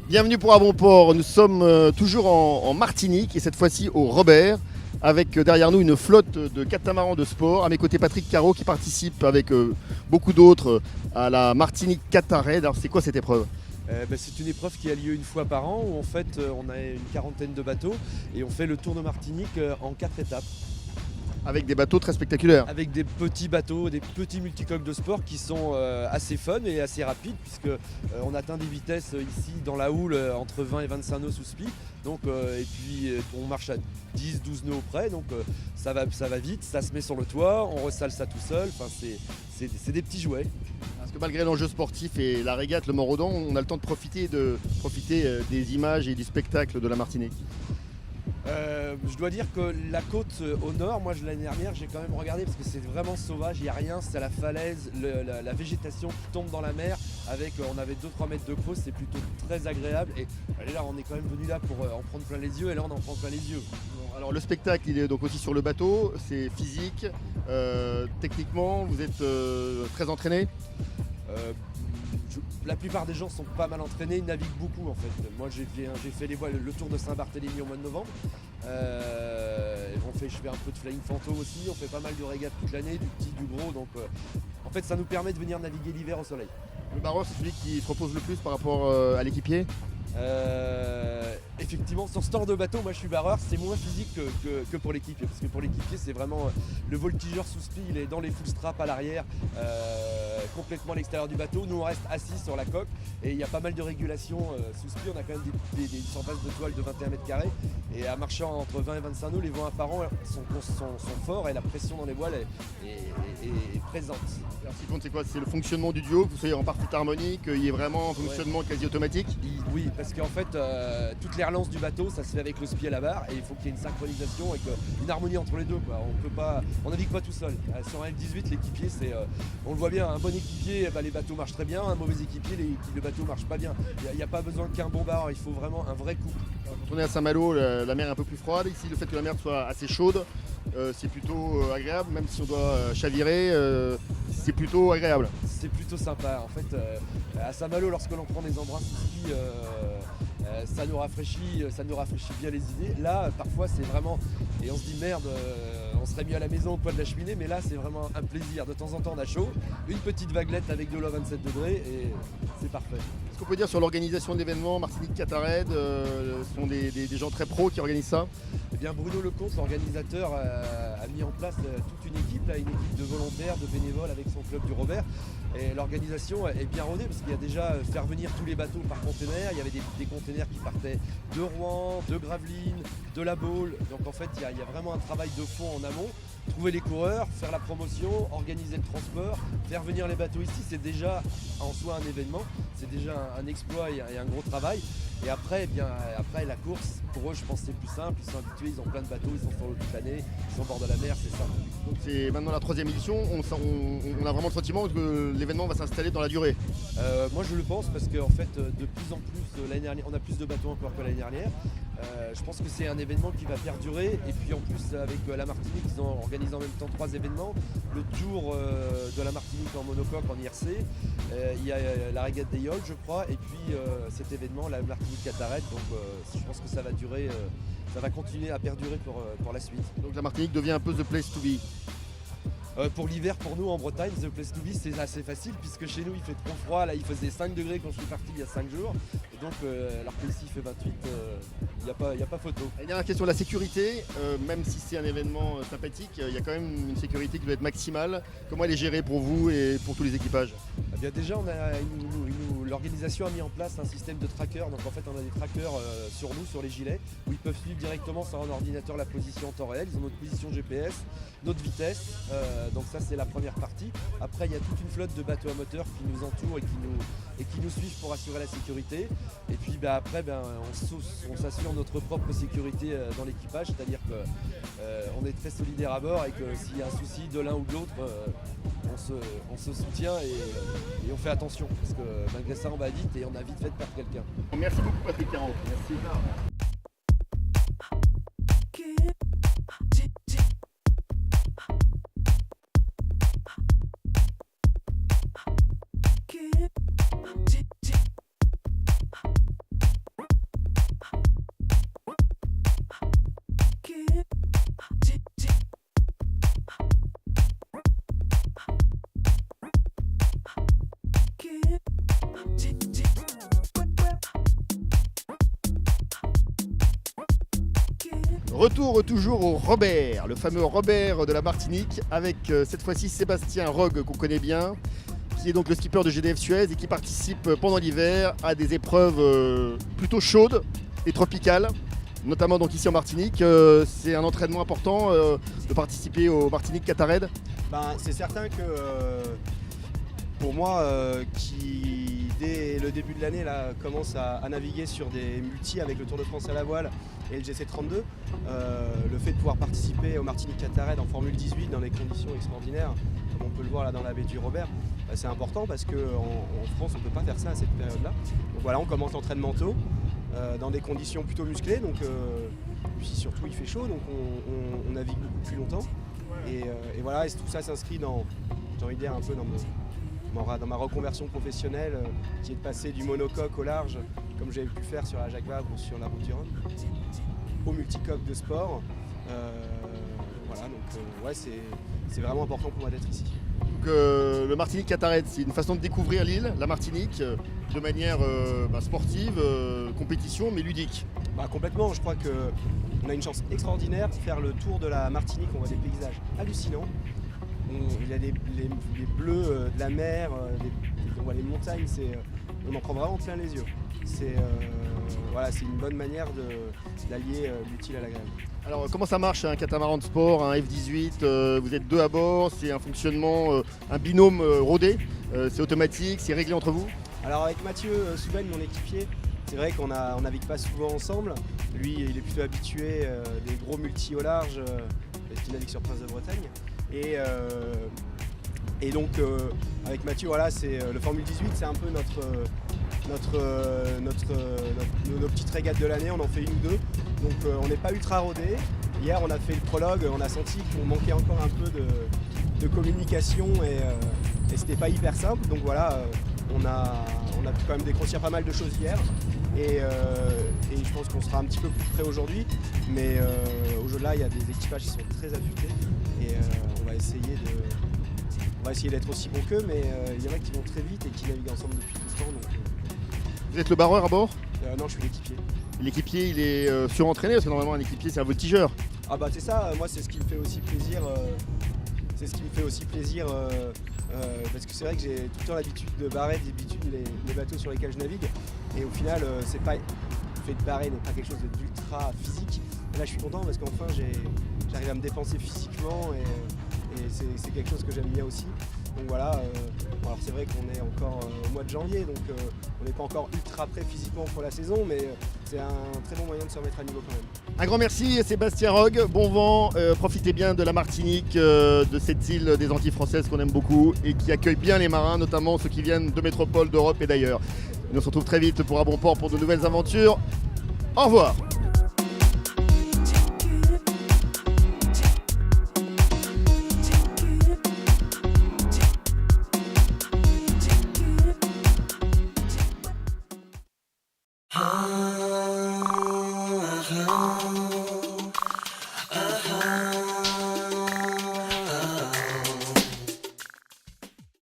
Bienvenue pour À Bon Port, nous sommes toujours en Martinique et cette fois-ci au Robert avec derrière nous une flotte de catamarans de sport. À mes côtés Patrick Caro qui participe avec beaucoup d'autres à la Martinique Cata-Raid. Alors c'est quoi cette épreuve ? C'est une épreuve qui a lieu une fois par an où en fait on a une quarantaine de bateaux et on fait le tour de Martinique en 4 étapes. Avec des bateaux très spectaculaires. Avec des petits bateaux, des petits multicoques de sport qui sont assez fun et assez rapides puisque on atteint des vitesses ici dans la houle entre 20 et 25 nœuds sous spi. Donc, et puis on marche à 10-12 nœuds près, donc ça va vite, ça se met sur le toit, on ressale ça tout seul, enfin, c'est des petits jouets. Parce que malgré l'enjeu sportif et la régate, le Mont-Redon, on a le temps de profiter des images et du spectacle de la Martinique. Je dois dire que la côte au nord, moi l'année dernière j'ai quand même regardé parce que c'est vraiment sauvage, il n'y a rien, c'est à la falaise, la végétation qui tombe dans la mer avec, on avait 2-3 mètres de creux, c'est plutôt très agréable et là on est quand même venu là pour en prendre plein les yeux et là on en prend plein les yeux. Alors le spectacle il est donc aussi sur le bateau, c'est physique, techniquement vous êtes très entraîné. La plupart des gens sont pas mal entraînés, ils naviguent beaucoup en fait. Moi j'ai fait les voiles, le tour de Saint-Barthélemy au mois de novembre. Je fais un peu de flying phantom aussi, on fait pas mal de régates toute l'année, du petit, du gros. Donc en fait ça nous permet de venir naviguer l'hiver au soleil. Le barreur c'est celui qui se repose le plus par rapport à l'équipier. Effectivement, sur ce genre de bateau, moi je suis barreur, c'est moins physique que pour l'équipier. Parce que pour l'équipier, c'est vraiment le voltigeur sous spi, il est dans les full straps à l'arrière, complètement à l'extérieur du bateau. Nous on reste assis sur la coque et il y a pas mal de régulation sous spi. On a quand même des surfaces de toile de 21 mètres carrés et à marchant entre 20 et 25 nœuds, les vents apparents sont forts et la pression dans les voiles est présente. Alors, ce qui compte c'est quoi ? C'est le fonctionnement du duo, que vous soyez en partie harmonique, qu'il y ait vraiment un fonctionnement quasi automatique. Oui, parce qu'en fait, toutes les relances du bateau, ça se fait avec le spi à la barre et il faut qu'il y ait une synchronisation et une harmonie entre les deux, quoi. On navigue pas tout seul. Sur un F18, l'équipier, on le voit bien, un bon équipier, les bateaux marchent très bien, un mauvais équipier, le bateau marche pas bien. Il n'y a pas besoin qu'un bon barreur, il faut vraiment un vrai couple. Quand on est à Saint-Malo, la mer est un peu plus froide. Ici, le fait que la mer soit assez chaude, c'est plutôt agréable, même si on doit chavirer, c'est plutôt agréable. C'est plutôt sympa. En fait, à Saint-Malo, lorsque l'on prend des embruns sous ski, ça nous rafraîchit bien les idées. Là, parfois, c'est vraiment... Et on se dit, merde, on serait mieux à la maison au coin de la cheminée, mais là, c'est vraiment un plaisir. De temps en temps, on a chaud, une petite vaguelette avec de l'eau à 27 degrés, et c'est parfait. Ce qu'on peut dire sur l'organisation de l'événement, Martinique Cata-Raid, ce sont des gens très pros qui organisent ça. Eh bien, Bruno Lecomte, l'organisateur, a mis en place toute une équipe de volontaires, de bénévoles avec son club du Robert. Et l'organisation est bien rodée parce qu'il y a déjà faire venir tous les bateaux par container. Il y avait des containers qui partaient de Rouen, de Gravelines, de La Baule. Donc en fait, il y a vraiment un travail de fond en amont. Trouver les coureurs, faire la promotion, organiser le transport, faire venir les bateaux ici, c'est déjà en soi un événement. C'est déjà un exploit et un gros travail. Et après, la course, pour eux, je pense que c'est plus simple. Ils sont habitués, ils ont plein de bateaux, ils sont sur l'eau toute l'année, ils sont au bord de la mer, c'est ça. Donc c'est maintenant la 3e édition, on a vraiment le sentiment que l'événement va s'installer dans la durée. Moi je le pense parce qu'en fait, de plus en plus, l'année dernière, on a plus de bateaux encore que l'année dernière. Je pense que c'est un événement qui va perdurer et puis en plus avec la Martinique, ils ont organisé en même temps 3 événements. Le tour de la Martinique en monocoque en IRC, il y a la régate des yachts je crois et puis cet événement, la Martinique Cata-Raid. Donc je pense que ça va durer, ça va continuer à perdurer pour la suite. Donc la Martinique devient un peu the place to be. Pour l'hiver, pour nous en Bretagne, The Place to Be, c'est assez facile puisque chez nous il fait trop froid. Là il faisait 5 degrés quand je suis parti il y a 5 jours. Et donc alors que ici il fait 28, il n'y a pas photo. Et dernière question, la sécurité, même si c'est un événement sympathique, il y a quand même une sécurité qui doit être maximale. Comment elle est gérée pour vous et pour tous les équipages? Eh bien déjà, l'organisation a mis en place un système de tracker. Donc en fait, on a des trackers sur nous, sur les gilets, où ils peuvent suivre directement sur un ordinateur la position en temps réel. Ils ont notre position GPS, notre vitesse. Donc ça, c'est la première partie. Après, il y a toute une flotte de bateaux à moteur qui nous entourent et qui nous suivent pour assurer la sécurité. Et puis après, on s'assure notre propre sécurité dans l'équipage, c'est-à-dire qu'on est très solidaire à bord et que s'il y a un souci de l'un ou de l'autre, on se soutient et on fait attention parce que malgré ça on va vite et on a vite fait de perdre quelqu'un. Merci beaucoup Patrick Caro. Merci. Retour toujours au Robert, le fameux Robert de la Martinique, avec cette fois-ci Sébastien Rogue qu'on connaît bien, qui est donc le skipper de GDF Suez et qui participe pendant l'hiver à des épreuves plutôt chaudes et tropicales, notamment donc ici en Martinique. C'est un entraînement important de participer au Martinique Qatar Raid. C'est certain que pour moi, qui dès le début de l'année commence à naviguer sur des multis avec le Tour de France à la voile et le GC32, le fait de pouvoir participer au Martinique Qatar Raid en Formule 18 dans des conditions extraordinaires, comme on peut le voir là dans la baie du Robert, c'est important parce qu'en France on ne peut pas faire ça à cette période-là. Donc voilà, on commence l'entraînement tôt, dans des conditions plutôt musclées, donc, puis surtout il fait chaud, donc on navigue beaucoup plus longtemps. Et voilà, et tout ça s'inscrit dans, j'ai envie de dire, un peu dans ma reconversion professionnelle, qui est de passer du monocoque au large, comme j'avais pu faire sur la Jacques Vabre ou sur la route du Rhône, au multicoque de sport. Voilà, donc ouais, c'est vraiment important pour moi d'être ici. Donc, le Martinique Qatar Raid, c'est une façon de découvrir l'île, la Martinique, de manière sportive, compétition, mais ludique. Complètement, je crois qu'on a une chance extraordinaire de faire le tour de la Martinique, on voit des paysages hallucinants. Il y a les bleus de la mer, on voit les montagnes, on en prend vraiment plein les yeux. C'est une bonne manière d'allier l'utile à l'agréable. Alors comment ça marche un catamaran de sport, un F18, vous êtes deux à bord, c'est un fonctionnement, un binôme rodé, c'est automatique, c'est réglé entre vous? Alors avec Mathieu Souben, mon équipier, c'est vrai qu'on navigue pas souvent ensemble. Lui, il est plutôt habitué des gros multis au large, parce qu'il navigue sur Prince de Bretagne. Et donc avec Mathieu, voilà, c'est le Formule 18, c'est un peu nos petites régates de l'année, on en fait une ou deux. Donc on n'est pas ultra rodé. Hier on a fait le prologue, on a senti qu'on manquait encore un peu de communication et c'était pas hyper simple. Donc voilà, on a pu quand même dégrossir pas mal de choses hier. Et je pense qu'on sera un petit peu plus près aujourd'hui. Mais au-delà, il y a des équipages qui sont très affûtés. Et on va essayer d'être aussi bon qu'eux, mais il y en a qui vont très vite et qui naviguent ensemble depuis tout le temps. Donc, Vous êtes le barreur à bord? Non, je suis l'équipier. L'équipier, il est surentraîné parce que normalement un équipier c'est un voltigeur. C'est ça, moi c'est ce qui me fait aussi plaisir. Parce que c'est vrai que j'ai tout le temps l'habitude de barrer les bateaux sur lesquels je navigue. Et au final, le fait de barrer n'est pas quelque chose d'ultra physique. Et là je suis content parce qu'enfin j'arrive à me dépenser physiquement et c'est quelque chose que j'aime bien aussi. Donc voilà, alors c'est vrai qu'on est encore au mois de janvier, donc on n'est pas encore ultra prêt physiquement pour la saison, mais c'est un très bon moyen de se remettre à niveau quand même. Un grand merci à Sébastien Rogue, bon vent, profitez bien de la Martinique, de cette île des Antilles françaises qu'on aime beaucoup et qui accueille bien les marins, notamment ceux qui viennent de métropole, d'Europe et d'ailleurs. On se retrouve très vite pour un bon port pour de nouvelles aventures. Au revoir.